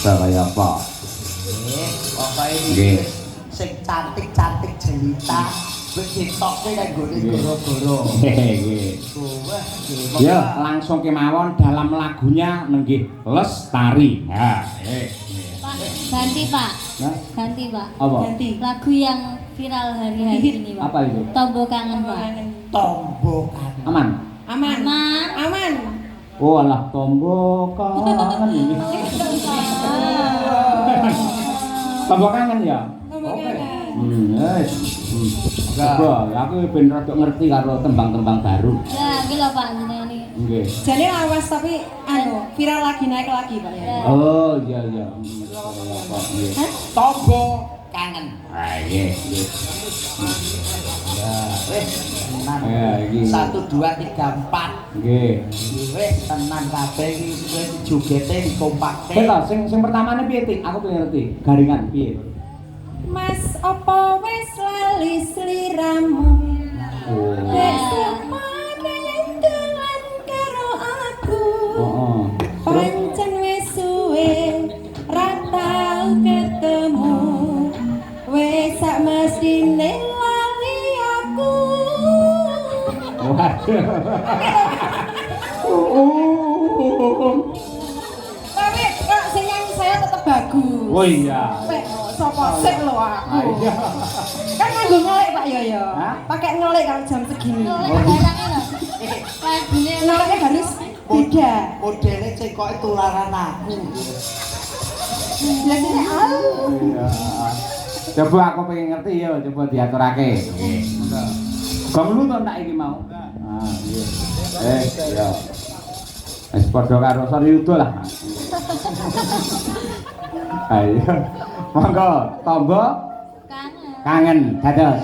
Kaya apa? Pokoke Nggih. sing cantik-cantik jelita wis ditokne nang gone goro-goro. Nggih. Wah, Ya, langsung kemawon dalam lagunya nenggih Lestari. Ha, Pak, ganti Pak. Nah, Ganti Pak. apa? Ganti. Lagu yang viral hari-hari ini Pak. Apa itu? Tombo kangen Pak. tombo kan. Aman. Aman. Aman. Aman. Oh, alah tombo kangen ini. Tombo kangen ya? Oke. Wes. Coba, aku ben rada ngerti karo tembang-tembang baru. Ya, iki lho Pak jenenge. Nggih. Jadi lawas tapi viral lagi naik lagi Pak ya. Oh, iya iya. Apa nggih. Tombo kangen. Ah, nggih, nggih. Ya, wis tenan. Ya, iki. 1 2 3 4. Nggih. Wis tenan kabeh iki wis jogete dikompakke. Sing sing pertamane piye, Tik? Aku pengen ngerti. Garingan piye? Mas opo wis lali sliramu. Oh. Wis padha dolan karo aku. Heeh. Pancen wis suwe ra tau ketemu. Wis sak mestine lali aku. Waduh. Tapi kok sing nyanyi saya tetap bagus. Oh iya. Wek, sapa sik lho aku. Iya. Kan nganggo ngelik Pak Yoyo. Hah? Pakai ngelik kalau jam segini. Oleh barangnya lho. Lagune Ngeliknya harus beda. Modele cekoke tularan aku. Biasanya Iya. Coba aku pengen ngerti ya, coba diaturake. Gong lu to ndak iki mau? Ah, iya. Ya. Wis padha karo Saryuda lah. Ayo. Monggo, tombo kangen. kangen dados.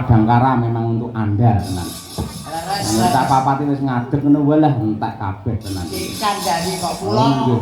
Kadangkara memang untuk Anda tenan. Leres. Nek tak papati wis ngadeg ngono wae lah entek kabeh tenan. Kandhani kok Oh, kula. nggih.